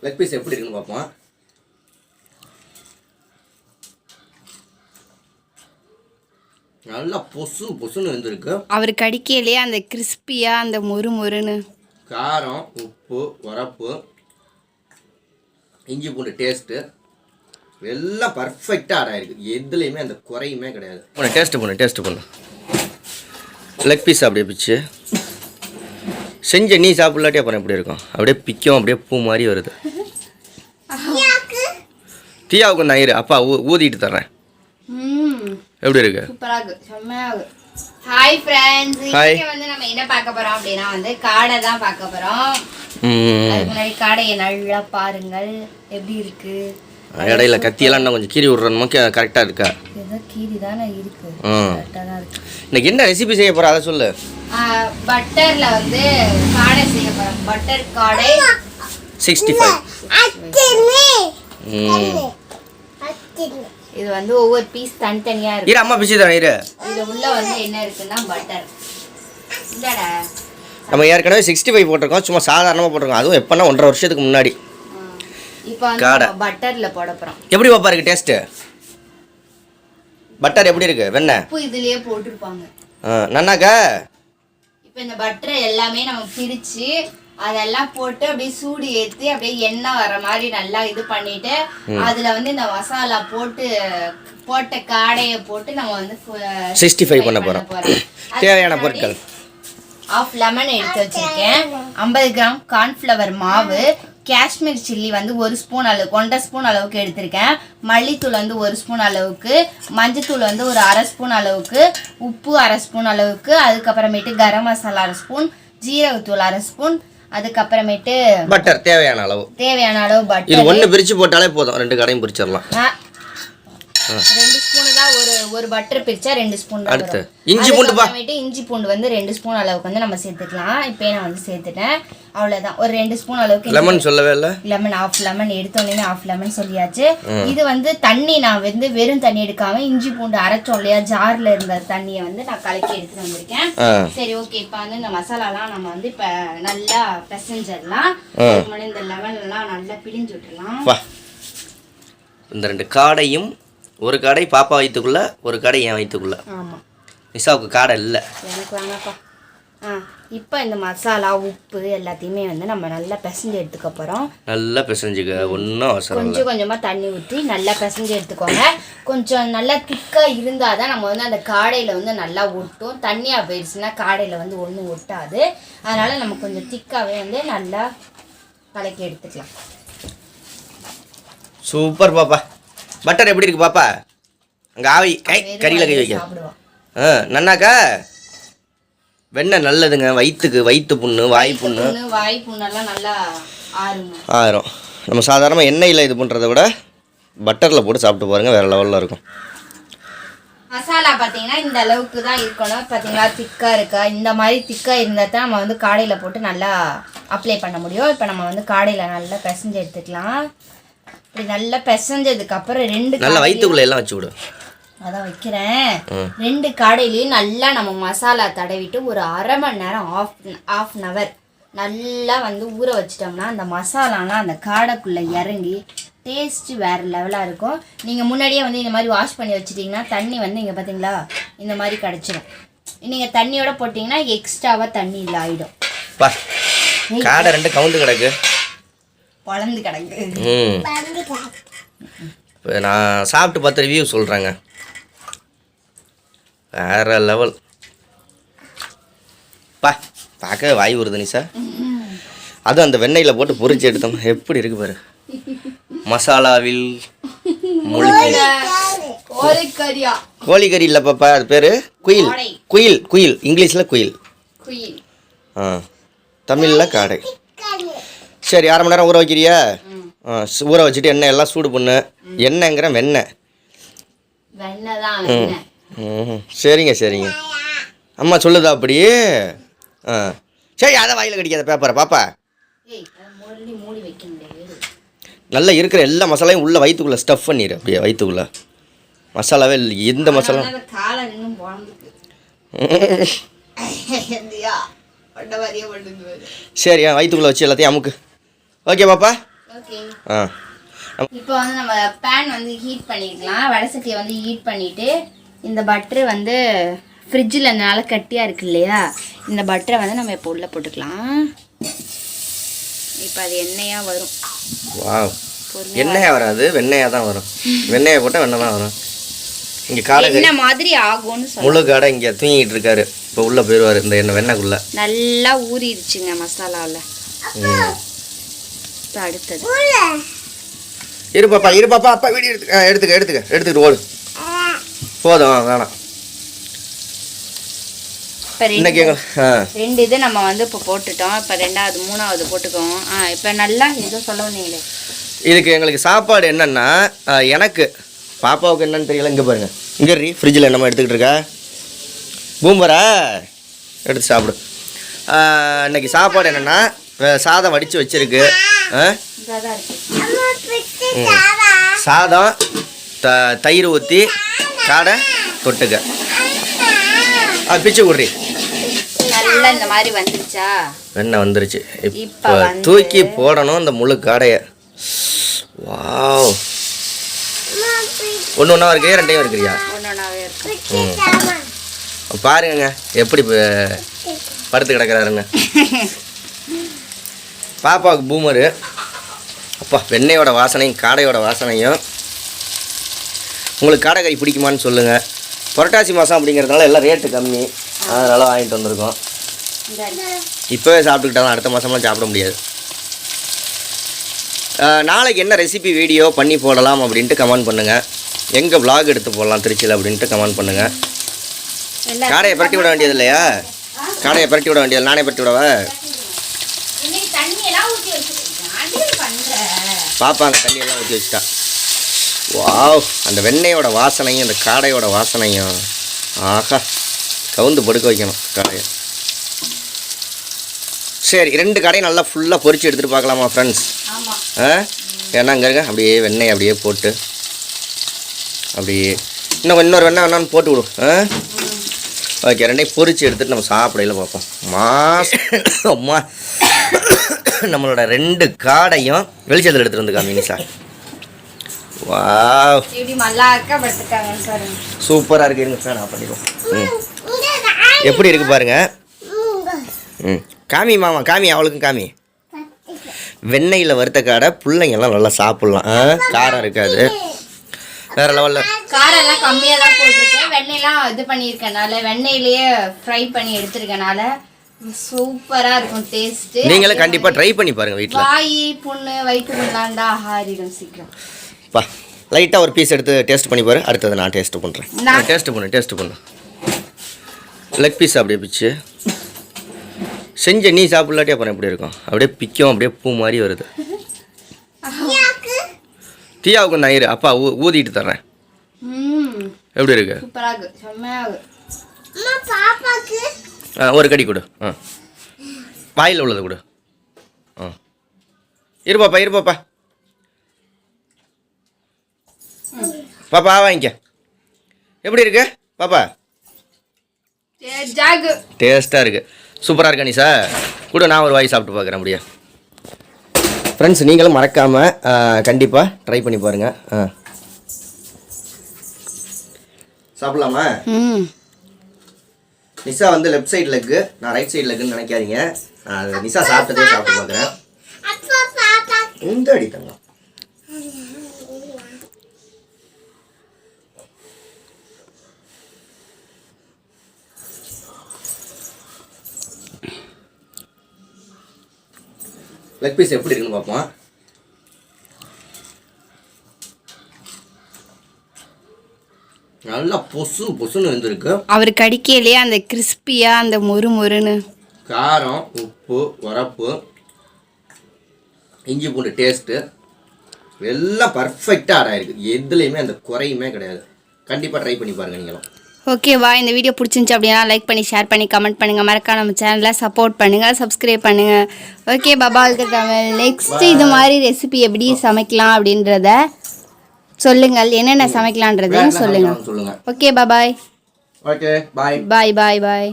Leg piece எப்படி இருக்குன்னு பார்ப்போம். நல்லா பொசுன்னு வந்துருக்கு. அவர் கடிக்கையிலேயே அந்த கிறிஸ்பியா அந்த மொறுன்னு காரம், உப்பு, உரப்பு, இஞ்சி பூண்டு டேஸ்ட்டு எல்லாம் பர்ஃபெக்டாக ஆடாயிருக்கு. எதுலேயுமே அந்த குறையுமே கிடையாது. டேஸ்ட்டு பண்ணு. லெக் பீஸ் அப்படியே பிச்சு செஞ்ச நீ சாப்பிட்லாட்டி அப்புறம் எப்படி இருக்கும்? அப்படியே பிக்கும், அப்படியே பூ மாதிரி வருது. தீயாவுக்கு நான் இரு அப்பா ஊதிட்டு தர்றேன். எப்படி இருக்கு? சூப்பரா இருக்கு, செம்மையா இருக்கு. ஹாய் ஃப்ரெண்ட்ஸ், இன்னைக்கு வந்து நம்ம என்ன பார்க்க போறோம் அப்படின்னா வந்து காடை தான் பார்க்க போறோம். அதுக்கு முன்னாடி காடையை நல்லா பாருங்கள் எப்படி இருக்கு. இடையில கத்தியெல்லாம் இன்னும் கொஞ்சம் கீறி விடுறோமோ கரெக்டாக இருக்கா? ஏதோ கீறி தானே இருக்கு, கரெக்டாக தான் இருக்கு. இன்னைக்கு என்ன ரெசிபி செய்ய போற அதை சொல்லு. பட்டர்ல வந்து காடை செய்ய போறோம். பட்டர் காடை 65. இது வந்து ஒவ்வொரு பீஸ் தனித்தனியா இருக்கு. இரு அம்மா பிச்சு தரேன் இரு. இது உள்ள வந்து என்ன இருக்குன்னா பட்டர். இந்தடா நம்ம ஏற்கனவே 65 போட்டிருக்கோம், சும்மா சாதாரணமாக போட்டிருக்கோம். அதுவும் எப்போனா 1.5 வருஷத்துக்கு முன்னாடி. இப்போ வந்து பட்டர்ல போட போறோம். எப்படி பாப்பா இருக்கு டேஸ்ட்? பட்டர் எப்படி இருக்கு? வெண்ணெய் உப்பு இதுலயே போட்டுருப்பாங்க. நன்னாக்கா. இப்போ இந்த பட்டர் எல்லாமே நம்ம பிரிச்சு அதெல்லாம் போட்டு அப்படியே சூடு ஏற்றி அப்படியே எண்ணெய் வர மாதிரி நல்லா இது பண்ணிட்டு அதுல வந்து இந்த மசாலா போட்ட காடையை போட்டு நம்ம வந்து 65 பண்ண போறோம். தேவையான பொருட்கள்: ஆஃப் லெமன் எடுத்து வச்சிருக்கேன், 50 கிராம் கார்ன்ஃப்ளவர் மாவு, காஷ்மீர் சில்லி வந்து 1 ஸ்பூன் அளவுக்கு 1.5 ஸ்பூன் அளவுக்கு எடுத்திருக்கேன், மல்லித்தூள் வந்து 1 ஸ்பூன் அளவுக்கு, மஞ்சத்தூள் வந்து ஒரு 1/2 ஸ்பூன் அளவுக்கு, உப்பு 1/2 ஸ்பூன் அளவுக்கு, அதுக்கப்புறமேட்டு கரம் மசாலா 1/2 ஸ்பூன், ஜீரகத்தூள் 1/2 ஸ்பூன், அதுக்கப்புறமேட்டு பட்டர் தேவையான அளவு பட்டர். இது ஒன்று பிரிச்சு போட்டாலே போதும், 2 கடையும் பிரிச்சிடலாம். 2 ஸ்பூன் தான், ஒரு பட்டர் பிரிச்சா 2 ஸ்பூன் தான். அடுத்து இஞ்சி பூண்டு இஞ்சி பூண்டு வந்து 2 ஸ்பூன் அளவுக்கு வந்து நம்ம சேர்த்துக்கலாம். இப்போ நான் வந்து சேர்த்துட்டேன், அவ்வளவுதான். ஒரு 2 ஸ்பூன் அளவுக்கு. லெமன் சொல்லவே இல்லை. லெமன் ஆஃப் லெமன் எடுத்தோடனே ஆஃப் லெமன் சொல்லியாச்சு. இது வந்து தண்ணி நான் வந்து வெறும் தண்ணி எடுக்காம இஞ்சி பூண்டு அரைச்சோம் இல்லையா, ஜார்ல இருந்த தண்ணியை வந்து நான் கலக்கி எடுத்துட்டு வந்திருக்கேன். சரி ஓகே, இப்போ வந்து இந்த மசாலாலாம் நம்ம வந்து இப்போ நல்லா பிசைஞ்சிடலாம். இந்த லெமன் எல்லாம் நல்லா பிழிஞ்சு விட்டுலாம். இந்த 2 காடையும், ஒரு கடை பாப்பா வயிற்றுக்குள்ள, ஒரு கடை என் வயிற்றுக்குள்ள. ஆமாம், நிஷாவுக்கு காடை இல்லை, எனக்கு வேணாப்பா. இப்போ இந்த மசாலா உப்பு எல்லாத்தையுமே வந்து நம்ம நல்லா பிசைஞ்சு எடுத்துக்க போகிறோம். நல்லா பிசைஞ்சுக்க, ஒன்றும் அவசரம் இல்லை. கொஞ்சம் கொஞ்சமாக தண்ணி ஊற்றி நல்லா பிசைஞ்சு எடுத்துக்கோங்க. கொஞ்சம் நல்லா திக்காக இருந்தால் தான் நம்ம வந்து அந்த காடையில் வந்து நல்லா ஒட்டும். தண்ணியாக போயிடுச்சுன்னா காடையில் வந்து ஒன்றும் ஒட்டாது. அதனால் நம்ம கொஞ்சம் திக்காகவே வந்து நல்லா கலக்கி எடுத்துக்கலாம். சூப்பர் பாப்பா. பட்டர் எப்படி இருக்கு பாப்பா? அங்கே ஆவி கறியில் கை வைக்க நன்னாக்கா. வெண்ணெய் நல்லதுங்க வயிற்றுக்கு, வயிற்று புண்ணு, வாய் புண்ணெல்லாம் நல்லா ஆயிரும். நம்ம சாதாரணமாக எண்ணெயில் இது பண்ணுறத விட பட்டரில் போட்டு சாப்பிட்டு பாருங்கள், வேறு லெவலில் இருக்கும். மசாலா பார்த்தீங்கன்னா இந்த அளவுக்கு தான் இருக்கணும். பார்த்தீங்களா திக்காக இருக்கா? இந்த மாதிரி திக்காக இருந்தால் தான் நம்ம வந்து காடையில் போட்டு நல்லா அப்ளை பண்ண முடியும். இப்போ நம்ம வந்து காடையில் நல்லா பிசைஞ்சு எடுத்துக்கலாம். இப்படி நல்லா பிசைஞ்சதுக்கு அப்புறம் 2 நல்லா வயிற்றுக்குள்ள எல்லாம் வச்சு விடு. அதான் வைக்கிறேன். 2 காடையிலையும் நல்லா நம்ம மசாலா தடவிட்டு ஒரு 1/2 மணி நேரம் ஆஃப் அன் ஹவர் நல்லா வந்து ஊற வச்சிட்டோம்னா அந்த மசாலாலாம் அந்த காடைக்குள்ளே இறங்கி டேஸ்ட்டு வேறு லெவலாக இருக்கும். நீங்கள் முன்னாடியே வந்து இந்த மாதிரி வாஷ் பண்ணி வச்சுட்டிங்கன்னா தண்ணி வந்து இங்கே பார்த்தீங்களா இந்த மாதிரி கிடச்சிடும். நீங்கள் தண்ணியோட போட்டிங்கன்னா எக்ஸ்ட்ராவாக தண்ணி இல்லை ஆகிடும். காடை 2 கவுண்டு கிடக்கு, வளர்ந்து கிடக்கு. இப்போ நான் சாப்பிட்டு பார்த்து ரிவ்யூ சொல்கிறேங்க, வேறு லெவல். பார்க்க வாய் வருது நிஷா. அதுவும் அந்த வெண்ணெயில் போட்டு பொரிச்சு எடுத்தோம், எப்படி இருக்கு பாரு. மசாலாவில் கோழிக்கறி இல்லை பாப்பா, அது பேர் குயில். குயில் குயில் இங்கிலீஷில் குயில், தமிழில் காடை. சரி, 1/2 மணி நேரம் ஊற வைக்கிறியா? ஊற வச்சுட்டு எண்ணெய் எல்லாம் சூடு பண்ணு. எண்ணெய்ங்கிற வெண்ணெய். சரிங்க சரிங்க, அம்மா சொல்லுதா அப்படியே? சரி, அதை வாயில் கடிக்காத பேப்பரை பாப்பா. நல்லா இருக்கிற எல்லா மசாலாயும் உள்ள வயிற்றுக்குள்ளே ஸ்டஃப் பண்ணிடு. அப்படியே வயிற்றுக்குள்ளே மசாலாவே இல்லை, எந்த மசாலா. சரி, வயிற்றுக்குள்ளே வச்சு எல்லாத்தையும் அமுக்கு. ஓகே பாப்பா, ஓகே. ஆ இப்போ வந்து நம்ம பேன் வந்து ஹீட் பண்ணிக்கலாம். வடை சட்டியை வந்து ஹீட் பண்ணிவிட்டு இந்த பட்டர் வந்து ஃப்ரிட்ஜில் நல்லா கட்டியாக இருக்கு இல்லையா, இந்த பட்டரை வந்து நம்ம இப்போ உள்ளே போட்டுக்கலாம். இப்போ அது எண்ணெயாக வரும். வாவ், எண்ணெயாக வராது, வெண்ணெயாக தான் வரும். வெண்ணெயை போட்டால் வெண்ணெய் தான் வரும். இங்கே காடை என்ன மாதிரி ஆகும்னு சொல்லி முழு காடை இங்கே தூங்கிட்டு இருக்காரு. இப்போ உள்ளே போயிடுவார் இந்த எண்ணெய் வெண்ணெய்க்குள்ளே. நல்லா ஊறிடுச்சுங்க மசாலாவில். இப்போ அடுத்தது இருப்பாப்பா அப்பா வீடியோ எடுத்துக்கிட்டு ஓடு. போதும் வேணாம். இப்போ ரெண்டு இது நம்ம வந்து இப்போ போட்டுட்டோம். இப்போ ரெண்டாவது மூணாவது போட்டுக்கோம். இப்போ நல்லா எதுவும் சொல்ல வந்தீங்களே. இதுக்கு எங்களுக்கு சாப்பாடு என்னென்னா, எனக்கு பாப்பாவுக்கு என்னன்னு தெரியல. இங்கே பாருங்க, இங்கே ஃப்ரிட்ஜில் என்னம்மா எடுத்துக்கிட்டு இருக்கா? பூம்பரா எடுத்து சாப்பிடு. இன்னைக்கு சாப்பாடு என்னென்னா, சாதம் வடித்து வச்சிருக்கு. சாதம் தயிர் ஊற்றி காடை தொட்டுக்க. பிச்சு குடுறி. நல்லா இந்த மாதிரி வந்துருச்சா? வெண்ணெய் வந்துருச்சு. இப்போ தூக்கி போடணும் இந்த முழு காடையை. வாவ், ஒன்று ஒன்றா இருக்கிறியா ரெண்டையும் இருக்கிறியா? பாருங்க எப்படி படுத்து கிடக்கிறாருங்க. பாப்பாவுக்கு பூமரு. அப்பா, வெண்ணெயோட வாசனையும் காடையோட வாசனையும். உங்களுக்கு காடைக்கறி பிடிக்குமான்னு சொல்லுங்கள். புரட்டாசி மாதம் அப்படிங்கிறதுனால எல்லாம் ரேட்டு கம்மி, அதனால் வாங்கிட்டு வந்திருக்கோம். இப்போவே சாப்பிட்டுக்கிட்டா தான் அடுத்த மாதம்லாம் சாப்பிட முடியாது. நாளைக்கு என்ன ரெசிபி வீடியோ பண்ணி போடலாம் அப்படின்ட்டு கமெண்ட் பண்ணுங்கள். எங்கே vlog எடுத்து போடலாம் திருச்சியில் அப்படின்ட்டு கமெண்ட் பண்ணுங்கள். காடையை பரட்டி விட வேண்டியது இல்லையா? காடையை பரட்டி விட வேண்டியது, நானே பரட்டி விடவா? பாப்பா அந்த தண்ணியெல்லாம் ஊற்றி வச்சுட்டா. வாவ், அந்த வெண்ணெயோட வாசனையும் அந்த காடையோட வாசனையும். ஆஹா, கவுந்து படுக்க வைக்கணும் காடையை. சரி, 2 காடையும் நல்லா ஃபுல்லாக பொரிச்சு எடுத்துகிட்டு பார்க்கலாமா ஃப்ரெண்ட்ஸ்? ஏன்னா அங்கே இருக்க அப்படியே வெண்ணெய் அப்படியே போட்டு அப்படியே இன்னொரு வெண்ணெய் வேணான்னு போட்டு விடும். ஓகே, 2ஐயும் பொரிச்சு எடுத்துகிட்டு நம்ம சாப்பிடையில பார்ப்போம். அம்மா, நம்மளோட 2 காடையும் வெளிச்சத்தில் எடுத்துகிட்டு வந்து காமிங்க சார். வாவ், சூப்பராக இருக்கு. இருங்க சார், நான் பண்ணிடுவோம். எப்படி இருக்கு பாருங்க. காமி மாமா, காமி, அவளுக்கும் காமி. வெண்ணெயில் வறுத்த காடை பிள்ளைங்கெல்லாம் நல்லா சாப்பிட்லாம். காரம் இருக்காது. வேற லெவலில் காரெல்லாம் கம்மியாக தான் போட்டிருக்கேன். வெண்ணெய்லாம் இது பண்ணியிருக்கனால, வெண்ணெயிலேயே ஃப்ரை பண்ணி எடுத்துருக்கனால சூப்பராக இருக்கும் டேஸ்ட்டு. நீங்களும் கண்டிப்பாக ட்ரை பண்ணி பாருங்கள் வீட்டில். வாய் புண்ணு வயிற்று புண்ணாண்டா ஆறிடும் சீக்கிரம். பா, லைட்டாக ஒரு பீஸ் எடுத்து டேஸ்ட் பண்ணி பாரு. அடுத்தது நான் டேஸ்ட் பண்ணுறேன். டேஸ்ட் பண்ணு. லெக் பீஸ் அப்படியே பிச்சு செஞ்ச நீ சாப்பிட்லாட்டி அப்புறம் எப்படி இருக்கும்? அப்படியே பிக்கும், அப்படியே பூ மாதிரி வருது. தீயாவுக்கு நான் இரு, அப்பா ஊதிட்டு தர்றேன். எப்படி இருக்கு? ஒரு கடி கொடு. வாயில் உள்ளது கொடு. இருப்பாப்பா பாப்பா வாங்கிக்க. எப்படி இருக்கு பாப்பா? டேஸ்ட்டாக இருக்குது, சூப்பராக இருக்கா நிஷா? கூட நான் ஒரு வாய் சாப்பிட்டு பார்க்குறேன் அப்படியே. ஃப்ரெண்ட்ஸ், நீங்களும் மறக்காமல் கண்டிப்பாக ட்ரை பண்ணி பாருங்கள். சாப்பிட்லாமா? நிஷா வந்து லெஃப்ட் சைடு லெக்கு, நான் ரைட் சைடு லெக்குன்னு நினைக்காதீங்க. நான் நிஷா சாப்பிட்டதே சாப்பிட்டு பார்க்குறேன். இந்த அடி தங்கம். லெக் பீஸ் எப்படி இருக்குன்னு பார்ப்போம். நல்லா பொசுன்னு வந்துருக்கு. அவர் கடிக்கையிலேயே அந்த கிறிஸ்பியா அந்த மொறுன்னு காரம், உப்பு, உரப்பு, இஞ்சி பூண்டு டேஸ்ட்டு எல்லாம் பர்ஃபெக்டாக ஆடாயிருக்கு. எதுலேயுமே அந்த குறையுமே கிடையாது. கண்டிப்பாக ட்ரை பண்ணி பாருங்கள் நீங்களும். ஓகேவா? இந்த வீடியோ பிடிச்சிருந்துச்சு அப்படின்னா லைக் பண்ணி ஷேர் பண்ணி கமெண்ட் பண்ணுங்கள். மறக்காம நம்ம சேனலை சப்போர்ட் பண்ணுங்கள், சப்ஸ்கிரைப் பண்ணுங்கள். ஓகே, பபால் தமிழ். நெக்ஸ்ட் இது மாதிரி ரெசிபி எப்படி சமைக்கலாம் அப்படின்றத சொல்லுங்கள். என்னென்ன சமைக்கலான்றதையும் சொல்லுங்கள். ஓகே, பாய். ஓகே, பாய். பாய்.